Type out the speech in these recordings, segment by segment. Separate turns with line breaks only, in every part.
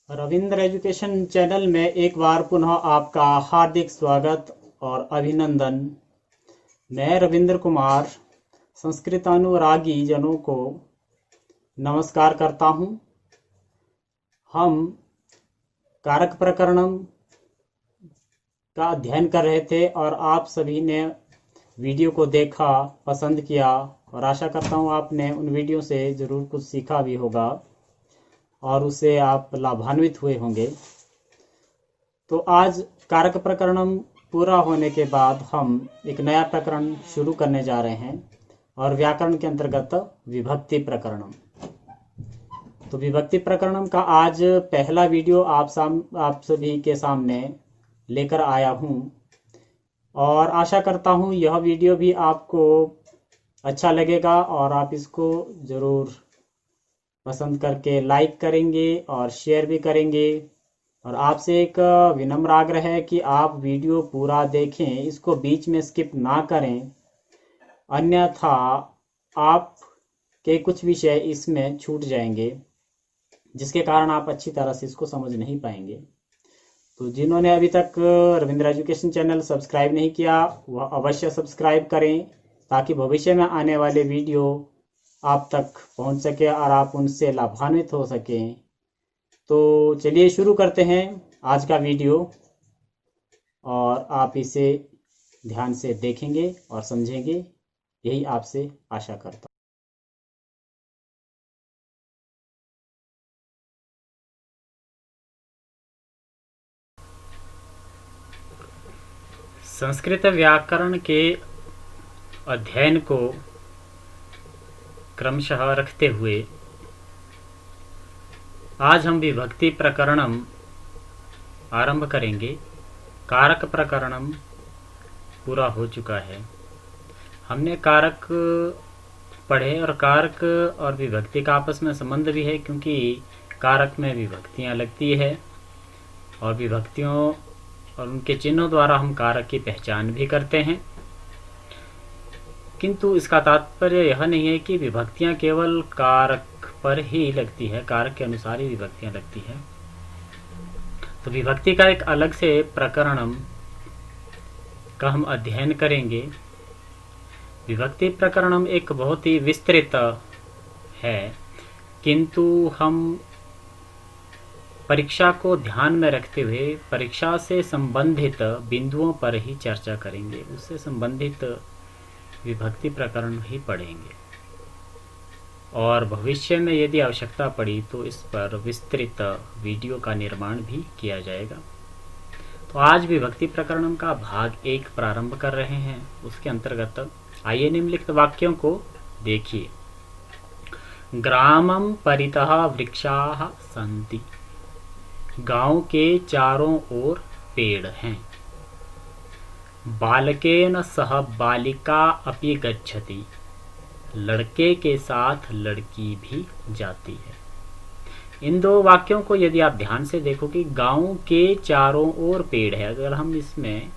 Ravindra education channel में एक बार पुनः आपका हार्दिक स्वागत और अभिनंदन। मैं रविंद्र कुमार संस्कृतानुरागी जनों को नमस्कार करता हूं। हम कारक प्रकरणम का अध्ययन कर रहे थे और आप सभी ने वीडियो को देखा, पसंद किया और आशा करता हूं आपने उन वीडियो से ज़रूर कुछ सीखा भी होगा और उससे आप लाभान्वित हुए होंगे। तो आज कारक प्रकरणम पूरा होने के बाद हम एक नया प्रकरण शुरू करने जा रहे हैं और व्याकरण के अंतर्गत विभक्ति प्रकरणम। तो विभक्ति प्रकरणम का आज पहला वीडियो आप सभी के सामने लेकर आया हूं और आशा करता हूं यह वीडियो भी आपको अच्छा लगेगा और आप इसको ज़रूर पसंद करके लाइक करेंगे और शेयर भी करेंगे। और आपसे एक विनम्र आग्रह है कि आप वीडियो पूरा देखें, इसको बीच में स्किप ना करें, अन्यथा आपके कुछ विषय इसमें छूट जाएंगे जिसके कारण आप अच्छी तरह से इसको समझ नहीं पाएंगे। तो जिन्होंने अभी तक रविंद्र एजुकेशन चैनल सब्सक्राइब नहीं किया वह अवश्य सब्सक्राइब करें ताकि भविष्य में आने वाले वीडियो आप तक पहुंच सके और आप उनसे लाभान्वित हो सकें। तो चलिए शुरू करते हैं आज का वीडियो और आप इसे ध्यान से देखेंगे और समझेंगे, यही आपसे आशा करता हूं। संस्कृत व्याकरण के अध्ययन को क्रमशः रखते हुए आज हम विभक्ति प्रकरणम आरंभ करेंगे। कारक प्रकरणम पूरा हो चुका है। हमने कारक पढ़े और कारक और विभक्ति का आपस में संबंध भी है क्योंकि कारक में विभक्तियां लगती है और विभक्तियों और उनके चिन्हों द्वारा हम कारक की पहचान भी करते हैं। किंतु इसका तात्पर्य यह नहीं है कि विभक्तियां केवल कारक पर ही लगती है, कारक के अनुसार ही विभक्तियां लगती है। तो विभक्ति का एक अलग से प्रकरणम का हम अध्ययन करेंगे। विभक्ति प्रकरणम एक बहुत ही विस्तृत है, किंतु हम परीक्षा को ध्यान में रखते हुए परीक्षा से संबंधित बिंदुओं पर ही चर्चा करेंगे, उससे संबंधित विभक्ति प्रकरण ही पढ़ेंगे और भविष्य में यदि आवश्यकता पड़ी तो इस पर विस्तृत वीडियो का निर्माण भी किया जाएगा। तो आज विभक्ति प्रकरण का भाग 1 प्रारंभ कर रहे हैं। उसके अंतर्गत आइए निम्नलिखित वाक्यों को देखिए। ग्रामं परितः वृक्षाः सन्ति। गांव के चारों ओर पेड़ हैं। बालकेन सह बालिका अपि गच्छति। लड़के के साथ लड़की भी जाती है। इन दो वाक्यों को यदि आप ध्यान से देखो कि गांव के चारों ओर पेड़ है, अगर हम इसमें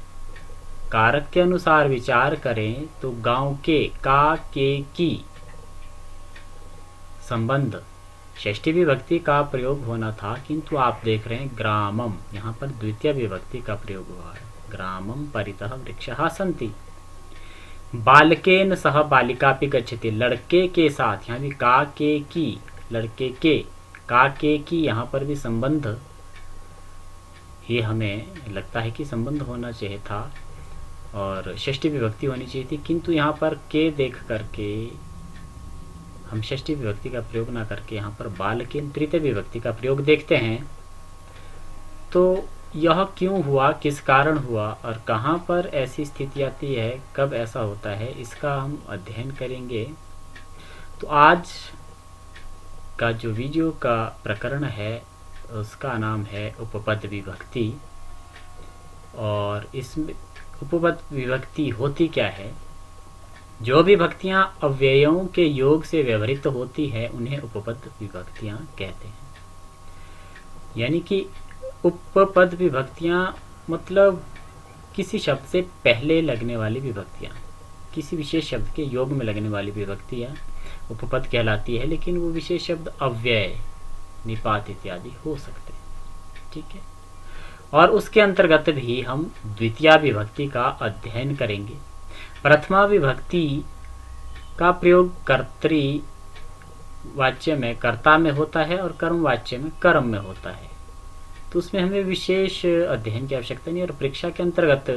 कारक के अनुसार विचार करें तो गांव के का के की संबंध षष्ठी विभक्ति का प्रयोग होना था, किंतु आप देख रहे हैं ग्रामम, यहाँ पर द्वितीय विभक्ति का प्रयोग हुआ है। ग्रामम परितः वृक्षाः सन्ति। बालकेन सह बालिकापि गच्छति। लड़के के साथ, यहाँ भी का के की, लड़के के का के की, यहाँ पर भी संबंध ये हमें लगता है कि संबंध होना चाहिए था और षष्ठी विभक्ति होनी चाहिए थी, किंतु यहाँ पर के देख करके हम षष्ठी विभक्ति का प्रयोग ना करके यहाँ पर बालकेन तृतीय विभक्ति का प्रयोग देखते हैं। तो यह क्यों हुआ, किस कारण हुआ और कहाँ पर ऐसी स्थिति आती है, कब ऐसा होता है, इसका हम अध्ययन करेंगे। तो आज का जो वीडियो का प्रकरण है उसका नाम है उपपद विभक्ति। और इसमें उपपद विभक्ति होती क्या है? जो भी विभक्तियां अव्ययों के योग से व्यवहृत होती है उन्हें उपपद विभक्तियां कहते हैं। यानी कि उपपद विभक्तियां मतलब किसी शब्द से पहले लगने वाली विभक्तियां, किसी विशेष शब्द के योग में लगने वाली विभक्तियां उपपद कहलाती है, लेकिन वो विशेष शब्द अव्यय, निपात इत्यादि हो सकते हैं। ठीक है। और उसके अंतर्गत भी हम द्वितीया विभक्ति का अध्ययन करेंगे। प्रथमा विभक्ति का प्रयोग कर्तृवाच्य में कर्ता में होता है और कर्मवाच्य में कर्म में होता है, तो उसमें हमें विशेष अध्ययन की आवश्यकता नहीं, और परीक्षा के अंतर्गत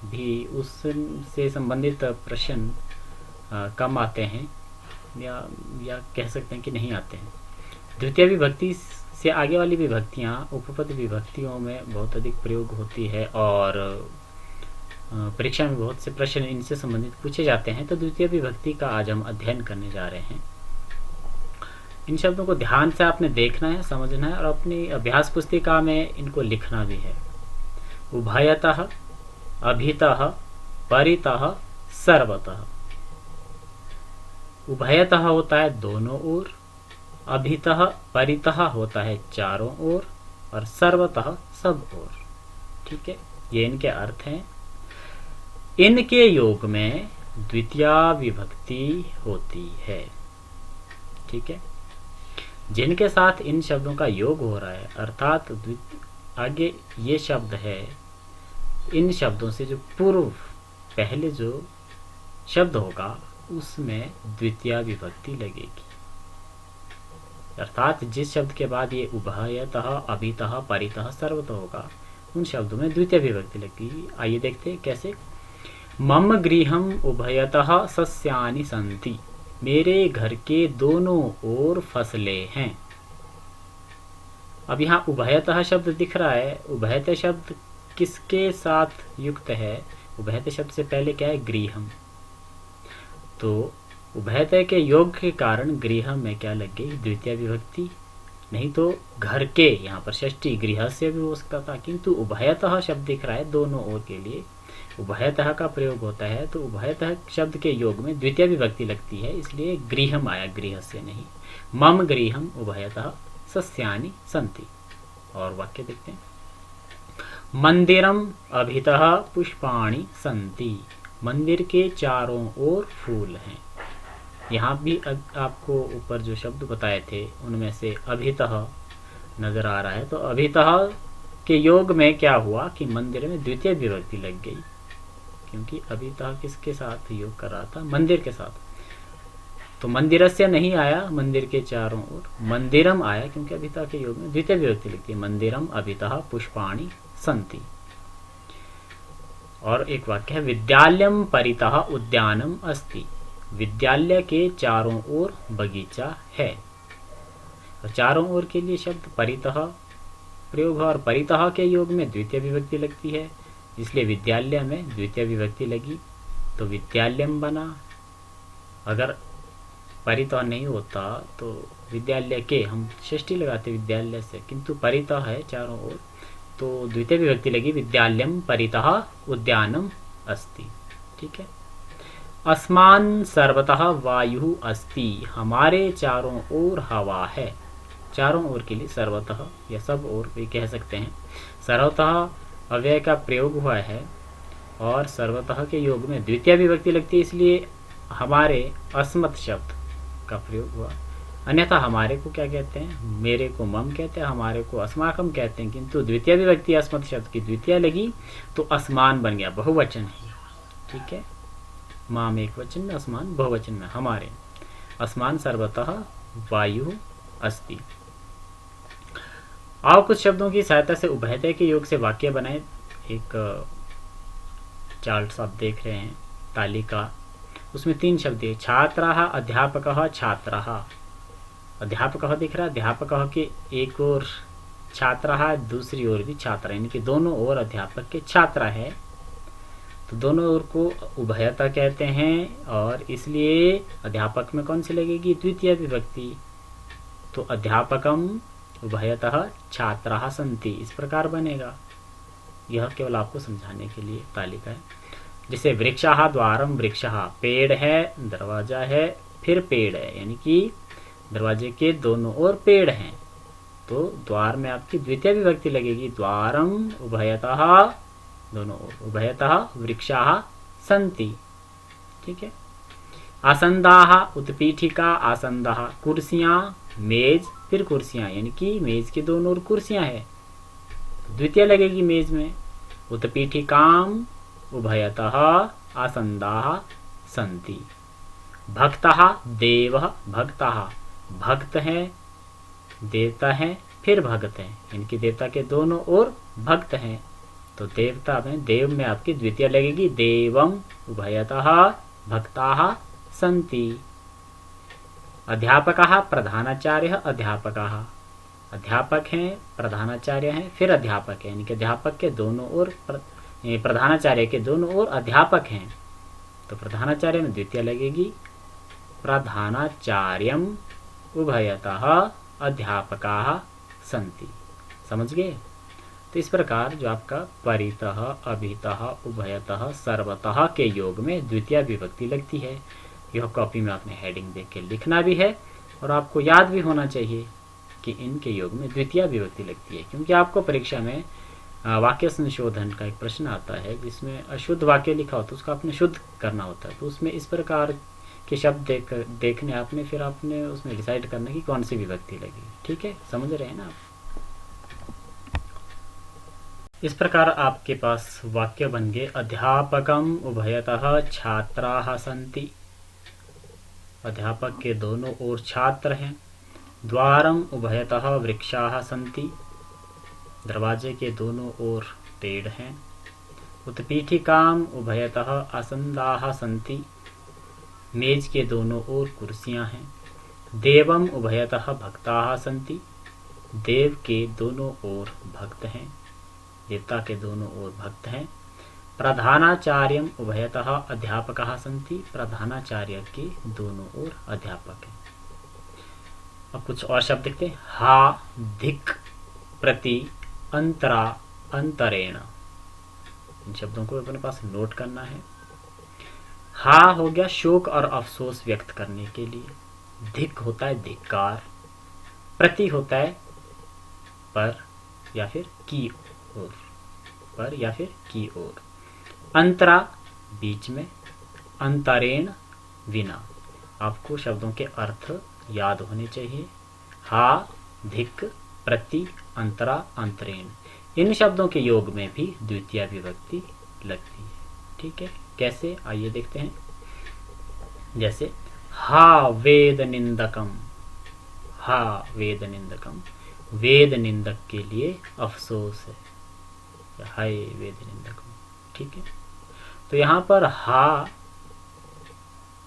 भी उससे संबंधित प्रश्न कम आते हैं, या कह सकते हैं कि नहीं आते हैं। द्वितीय विभक्ति से आगे वाली विभक्तियाँ उपपद विभक्तियों में बहुत अधिक प्रयोग होती है, और परीक्षा में बहुत से प्रश्न इनसे संबंधित पूछे जाते हैं। तो द्वितीय विभक्ति का आज हम अध्ययन करने जा रहे हैं। इन शब्दों को ध्यान से आपने देखना है, समझना है, और अपनी अभ्यास पुस्तिका में इनको लिखना भी है। उभयतः, अभितः, परितः, सर्वतः। उभयतः होता है दोनों ओर, अभितः परितः होता है चारों ओर, और सर्वतः सब ओर। ठीक है, ये इनके अर्थ हैं। इनके योग में द्वितीया विभक्ति होती है। ठीक है, जिनके साथ इन शब्दों का योग हो रहा है, अर्थात आगे ये शब्द है, इन शब्दों से जो पूर्व पहले जो शब्द होगा उसमें द्वितीया विभक्ति लगेगी। अर्थात जिस शब्द के बाद ये उभयतः, अभितः, परितः, सर्वतः होगा, उन शब्दों में द्वितीय विभक्ति लगेगी। आइए देखते हैं कैसे। मम गृहम उभयतः सस्यानि सन्ति। मेरे घर के दोनों ओर फसलें हैं। अब यहाँ उभयतः शब्द दिख रहा है। उभयतः शब्द किसके साथ युक्त है? उभयतः शब्द से पहले क्या है? गृहम। तो उभयतः के योग के कारण गृह में क्या लग गई? द्वितीय विभक्ति। नहीं तो घर के, यहाँ पर षष्ठी गृह से भी हो सकता था, किंतु उभयतः शब्द दिख रहा है दोनों ओर के लिए, उभयतः का प्रयोग होता है, तो उभयतः शब्द के योग में द्वितीय विभक्ति लगती है, इसलिए गृहम आया, गृह से नहीं। मम गृहम उभयतः सस्यानि सन्ति। और वाक्य देखते हैं। मंदिरम अभितः पुष्पाणि सन्ति। मंदिर के चारों ओर फूल हैं। यहाँ भी आपको ऊपर जो शब्द बताए थे उनमें से अभितः नजर आ रहा है, तो अभितः के योग में क्या हुआ कि मंदिर में द्वितीय विभक्ति लग गई, क्योंकि अभितः किसके साथ योग कर रहा था? मंदिर के साथ। तो मंदिरस्य नहीं आया, मंदिर के चारों ओर, मंदिरम आया, क्योंकि अभितः के योग में द्वितीय विभक्ति लगती है। मंदिरम अभितः पुष्पाणि सन्ति। और एक वाक्य है, विद्यालयम परितः उद्यानम अस्ति। विद्यालय के चारों ओर बगीचा है। और चारों ओर के लिए शब्द परितः प्रयोग है, और परितः के योग में द्वितीय विभक्ति लगती है, इसलिए विद्यालय में द्वितीय विभक्ति लगी, तो विद्यालयम बना। अगर परितः नहीं होता तो विद्यालय के हम षष्ठी लगाते विद्यालय से, किंतु परितः है चारों ओर, तो द्वितीय विभक्ति लगी, विद्यालयम परितः उद्यानम अस्ति। ठीक है। अस्मान सर्वतः वायु अस्ति। हमारे चारों ओर हवा है। चारों ओर के लिए सर्वतः या सब ओर भी कह सकते हैं। सर्वतः अव्यय का प्रयोग हुआ है, और सर्वतः के योग में द्वितीय विभक्ति लगती है, इसलिए हमारे अस्मत् शब्द का प्रयोग हुआ। अन्यथा हमारे को क्या कहते हैं? मेरे को मम कहते हैं, हमारे को अस्माकम कहते हैं, किंतु द्वितीय विभक्ति अस्मत् शब्द की द्वितीय लगी तो अस्मान बन गया, बहुवचन है। ठीक है, माम एक वचन में, अस्मान बहुवचन में, हमारे। अस्मान सर्वतः वायु अस्ति। आओ कुछ शब्दों की सहायता से उभयतः के योग से वाक्य बनाए। एक चार्ट आप देख रहे हैं, तालिका, उसमें 3 शब्द है, छात्रः, अध्यापकः, छात्रः। अध्यापकः दिख रहा है, अध्यापकः के एक ओर छात्रः, दूसरी ओर भी छात्र, यानी कि दोनों ओर अध्यापक के छात्र है, तो दोनों ओर को उभयतः कहते हैं, और इसलिए अध्यापक में कौन सी लगेगी? द्वितीय विभक्ति। तो अध्यापकम उभयतः छात्राः सन्ति, इस प्रकार बनेगा। यह केवल आपको समझाने के लिए तालिका है। जैसे वृक्षः द्वारम वृक्षः, पेड़ है, दरवाजा है, फिर पेड़ है, यानी कि दरवाजे के दोनों ओर पेड़ हैं, तो द्वार में आपकी द्वितीय विभक्ति लगेगी, द्वारम उभयतः, दोनों ओर, उभयतः वृक्षाः सन्ति। ठीक है। आसन्दाः उत्पीठिका, आसन्दः कुर्सियां, मेज, फिर कुर्सियां, यानी कि मेज के दोनों ओर कुर्सियां है, द्वितीय लगेगी मेज में। उत्पीठिकाम उभयतः आसन्दाः सन्ति। भक्तः देवः भक्तः, भक्त हैं, देवता हैं, फिर भक्त हैं, इनकी देवता के दोनों ओर भक्त हैं। तो देवता में, देव में आपकी द्वितीय लगेगी देवम उभयतः भक्ताः सन्ति। अध्यापकः प्रधानाचार्यः अध्यापकः, अध्यापक हैं, प्रधानाचार्य हैं, फिर अध्यापक हैं, इनके अध्यापक के दोनों ओर, प्रधानाचार्य के दोनों ओर अध्यापक हैं। तो प्रधानाचार्य में द्वितीय लगेगी प्रधानाचार्यम उभयतः अध्यापकाः सन्ति। समझ गए? तो इस प्रकार जो आपका परितः, अभितः, उभयतः, सर्वतः के योग में द्वितीय विभक्ति लगती है। यह कॉपी में आपने हेडिंग देख के लिखना भी है और आपको याद भी होना चाहिए कि इनके योग में द्वितीय विभक्ति लगती है, क्योंकि आपको परीक्षा में वाक्य संशोधन का एक प्रश्न आता है जिसमें अशुद्ध वाक्य लिखा होता है, उसका आपने शुद्ध करना होता है। तो उसमें इस प्रकार के शब्द देखने आपने, फिर आपने उसमें डिसाइड करना कि कौन सी विभक्ति लगी। ठीक है, समझ रहे हैं ना आप? इस प्रकार आपके पास वाक्य बन गए अध्यापकम उभयतः छात्राः सन्ति। अध्यापक के दोनों ओर छात्र हैं। द्वारम उभयतः वृक्षाः सन्ति। दरवाजे के दोनों ओर पेड़ हैं। उत्पीठिकाम उभयतः आसन्दाः सन्ति। मेज के दोनों ओर कुर्सियां हैं। देवम उभयतः भक्ताः सन्ति। देव के दोनों ओर भक्त हैं, देवता के दोनों ओर भक्त हैं। प्रधानाचार्यम उभयतः अध्यापकाः सन्ति। प्रधानाचार्य के दोनों ओर अध्यापक हैं। अब कुछ और शब्द देखते हैं। हा, धिक, प्रति, अंतरा, अंतरेण। इन शब्दों को अपने पास नोट करना है। हा हो गया शोक और अफसोस व्यक्त करने के लिए। धिक होता है धिक्कार। प्रति होता है पर या फिर की ओर, पर या फिर की ओर। अंतरा बीच में, अंतरेण बिना। आपको शब्दों के अर्थ याद होने चाहिए। हा, धिक, प्रति, अंतरा, अंतरेण, इन शब्दों के योग में भी द्वितीय विभक्ति लगती है। ठीक है, कैसे आइए देखते हैं। जैसे हा वेद निंदकम। हा वेद निंदकम, वेद निंदक के लिए अफसोस है, हाय वेद निंदकम। ठीक है, तो यहां पर हा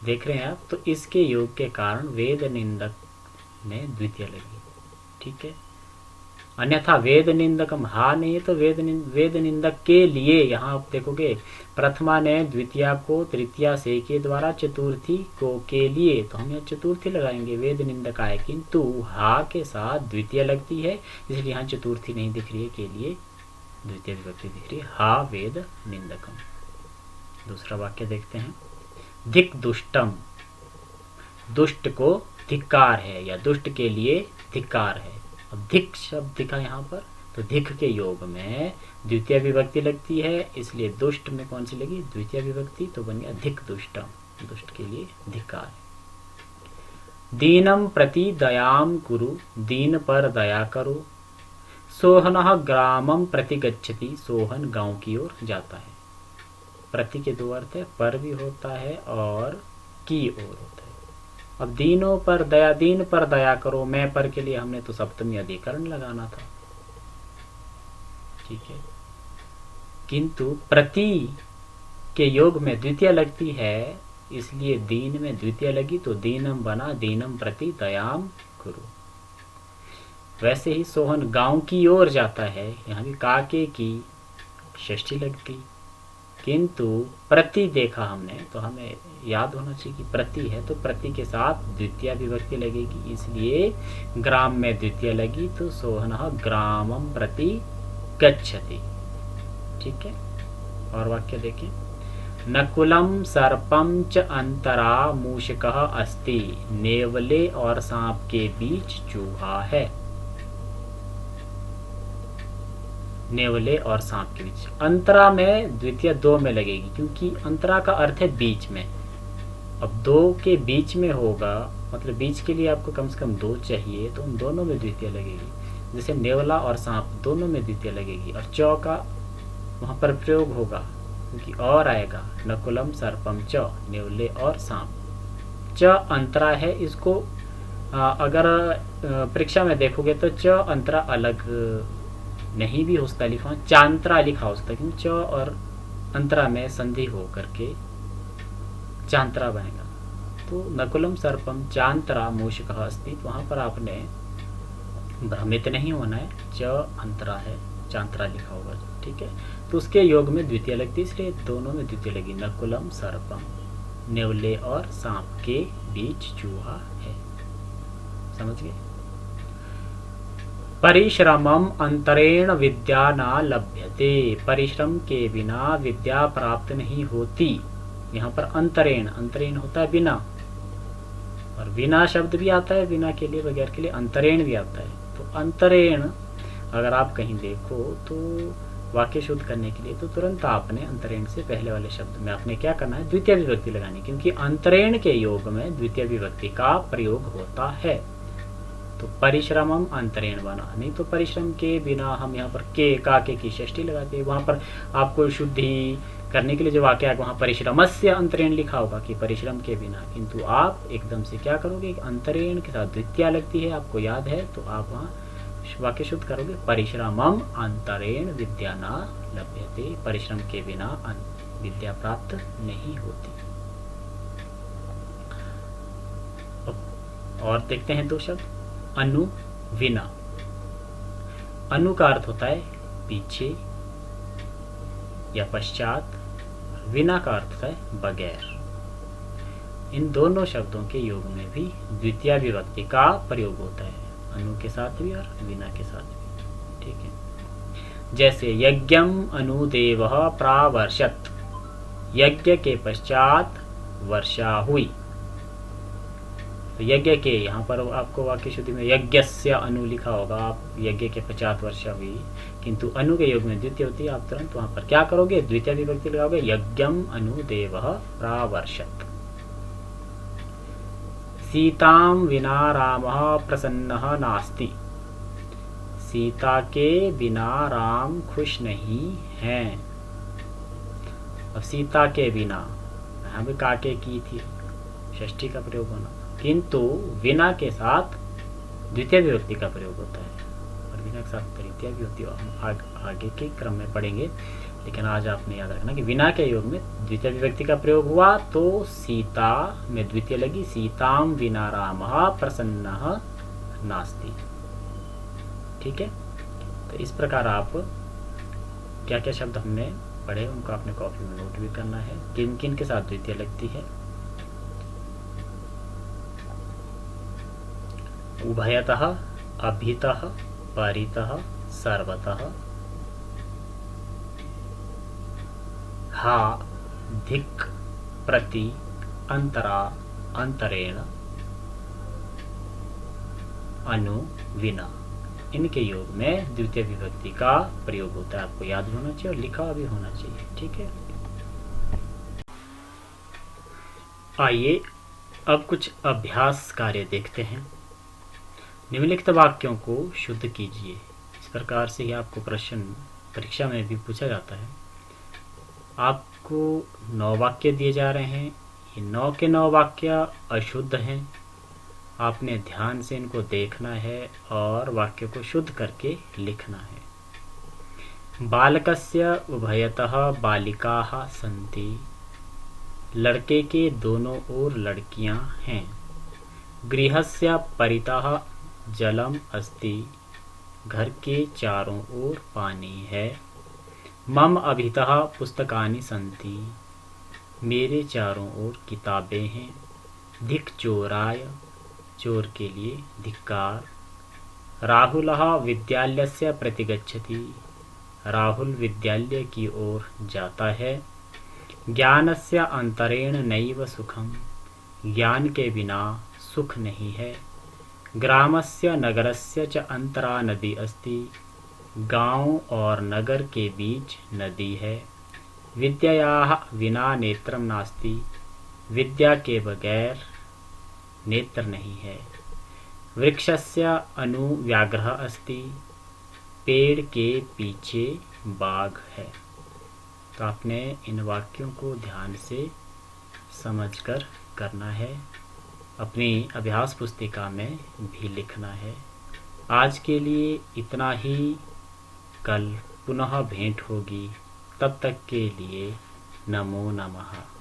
देख रहे हैं आप, तो इसके योग के कारण वेद निंदक में द्वितीय लगी। ठीक है, अन्यथा वेद निंदकम हा नहीं है तो वेद निंदक के लिए, यहाँ आप देखोगे प्रथमा ने द्वितीया को तृतीया से के द्वारा चतुर्थी को के लिए, तो हम यहाँ चतुर्थी लगाएंगे, वेद निंदक आए, किंतु हा के साथ द्वितीय लगती है, इसलिए यहाँ चतुर्थी नहीं दिख रही है, के लिए द्वितीय विभक्ति दिख रही है। हा वेद निंदकम। दूसरा वाक्य देखते हैं। धिक दुष्टम, दुष्ट को धिक्कार है या दुष्ट के लिए धिक्कार है। अब धिक शब्द दिखा यहाँ पर, तो धिक के योग में द्वितीय विभक्ति लगती है, इसलिए दुष्ट में कौन सी लगी? द्वितीय विभक्ति, तो बन गया धिक दुष्टम, दुष्ट के लिए धिक्कार। दीनम प्रति दयाम कुरु, दीन पर दया करो। सोहनः ग्रामम प्रति गच्छति, सोहन गांव की ओर जाता है। प्रति के दो अर्थ है, पर भी होता है और की ओर होता है। अब दीनों पर दया, दीन पर दया करो, मैं पर के लिए हमने तो सप्तमी अधिकरण लगाना था। ठीक है, किंतु प्रति के योग में द्वितीय लगती है, इसलिए दीन में द्वितीय लगी, तो दीनम बना दीनम प्रति दयाम कुरु। वैसे ही सोहन गांव की ओर जाता है, यहाँ भी काके की षष्ठी लगती, किंतु प्रति देखा हमने, तो हमें याद होना चाहिए कि प्रति है तो प्रति के साथ द्वितीय विभक्ति लगेगी, इसलिए ग्राम में द्वितीय लगी, तो सोहनः ग्रामम प्रति गच्छति। ठीक है, और वाक्य देखें। नकुलम सर्पम च अंतरा मूषकः अस्ति, नेवले और सांप के बीच चूहा है। नेवले और सांप के बीच, अंतरा में द्वितीय दो में लगेगी, क्योंकि अंतरा का अर्थ है बीच में। अब दो के बीच में होगा, मतलब बीच के लिए आपको कम से कम दो चाहिए, तो उन दोनों में द्वितीय लगेगी। जैसे नेवला और सांप दोनों में द्वितीय लगेगी, और च का वहां पर प्रयोग होगा क्योंकि और आएगा, नकुलम सर्पम च, नेवले और सांप। च अंतरा है, इसको अगर परीक्षा में देखोगे तो च अंतरा अलग नहीं भी हो सकता लिखा, चांत्रा लिखा हो सकता, क्योंकि च और अंतरा में संधि हो करके चांत्रा बनेगा। तो नकुलम सर्पम चांत्रा मूषकः अस्ति, तो वहां पर आपने भ्रमित नहीं होना है, च अंतरा है, चांत्रा लिखा होगा, ठीक है। तो उसके योग में द्वितीय लगती, इसलिए दोनों में द्वितीय लगी। नकुलम सर्पम, नेवले और सांप के बीच चूहा है। समझ गए? परिश्रमम अंतरेण विद्या न लभ्यते, परिश्रम के बिना विद्या प्राप्त नहीं होती। यहाँ पर अंतरेण, अंतरेण होता है बिना, और बिना शब्द भी आता है, बिना के लिए, बगैर के लिए अंतरेण भी आता है। तो अंतरेण अगर आप कहीं देखो तो वाक्य शुद्ध करने के लिए तो तुरंत आपने अंतरेण से पहले वाले शब्द में आपने क्या करना है, द्वितीय विभक्ति लगानी, क्योंकि अंतरेण के योग में द्वितीय विभक्ति का प्रयोग होता है। तो परिश्रमम अंतरेण बना, नहीं तो परिश्रम के बिना हम यहाँ पर के का के की षष्ठी लगाते हैं। वहां पर आपको शुद्धि करने के लिए जो वाक्य आएगा वहां परिश्रमस्य अंतरेण लिखा होगा कि परिश्रम के बिना, किंतु आप एकदम से क्या करोगे, अंतरेण के साथ द्वितीय लगती है, आपको याद है, तो आप वहां वाक्य शुद्ध करोगे, परिश्रमम अंतरेण विद्या न लभ्यते, परिश्रम के बिना विद्या प्राप्त नहीं होती। और देखते हैं दो शब्द, अनु विना। अनु का अर्थ होता है पीछे या पश्चात, विना का अर्थ होता है बगैर। इन दोनों शब्दों के योग में भी द्वितीय विभक्ति का प्रयोग होता है, अनु के साथ भी और विना के साथ भी, ठीक है। जैसे यज्ञम अनुदेवः प्रावर्षत, यज्ञ के पश्चात वर्षा हुई। तो यज्ञ के, यहाँ पर आपको वाक्य शुद्धि में यज्ञस्य अनु लिखा होगा, आप यज्ञ के पश्चात वर्षा हुई, किंतु अनु के योग में द्वितीय होती है, आप तुरंत वहां पर क्या करोगे, द्वितीय विभक्ति लगाओगे, यज्ञम अनुदेवः प्रावर्षत। सीतां विना रामः प्रसन्नः नास्ति, सीता के बिना राम खुश नहीं है। अब सीता के बिना, यहाँ भी काके की थी, षष्ठी का प्रयोग होना, किंतु विना के साथ द्वितीय विभक्ति का प्रयोग होता है, और विना के साथ तृतीया भी होती है, हम आगे के क्रम में पढ़ेंगे। लेकिन आज आपने याद रखना कि विना के योग में द्वितीय विभक्ति का प्रयोग हुआ तो सीता में द्वितीय लगी, सीताम विना रामः प्रसन्नः नास्ति, ठीक है। तो इस प्रकार आप क्या क्या शब्द हमने पढ़े उनको आपने कॉपी में नोट भी करना है, किन किन के साथ द्वितीय लगती है। उभयतः, अभितः, परितः, सर्वतः, हा, धिक्, प्रति, अंतरा, अंतरेण, अनु, विना, इनके योग में द्वितीय विभक्ति का प्रयोग होता है। आपको याद होना चाहिए और लिखा भी होना चाहिए, ठीक है। आइए अब कुछ अभ्यास कार्य देखते हैं। निम्नलिखित वाक्यों को शुद्ध कीजिए। इस प्रकार से ही आपको प्रश्न परीक्षा में भी पूछा जाता है। आपको 9 वाक्य दिए जा रहे हैं, ये 9 के 9 वाक्य अशुद्ध हैं। आपने ध्यान से इनको देखना है और वाक्य को शुद्ध करके लिखना है। बालकस्य उभयतः बालिकाः सन्ति, लड़के के दोनों ओर लड़कियां हैं। गृहस्य परितः जलम अस्ति, घर के चारों ओर पानी है। मम अभितः पुस्तकानि सन्ति, मेरे चारों ओर किताबें हैं। धिक् चोराय, चोर के लिए धिक्कार। राहुलः विद्यालयस्य प्रतिगच्छति, राहुल विद्यालय की ओर जाता है। ज्ञानस्य अंतरेण नैव सुखम, ज्ञान के बिना सुख नहीं है। ग्रामस्य नगरस्य च अंतरा नदी अस्ति, गांव और नगर के बीच नदी है। विद्यायाः विना नेत्रम नास्ति, विद्या के बगैर नेत्र नहीं है। वृक्षस्य अनु व्याघ्रः अस्ति, पेड़ के पीछे बाघ है। तो आपने इन वाक्यों को ध्यान से समझकर करना है, अपनी अभ्यास पुस्तिका में भी लिखना है। आज के लिए इतना ही। कल पुनः भेंट होगी, तब तक के लिए नमो नमः।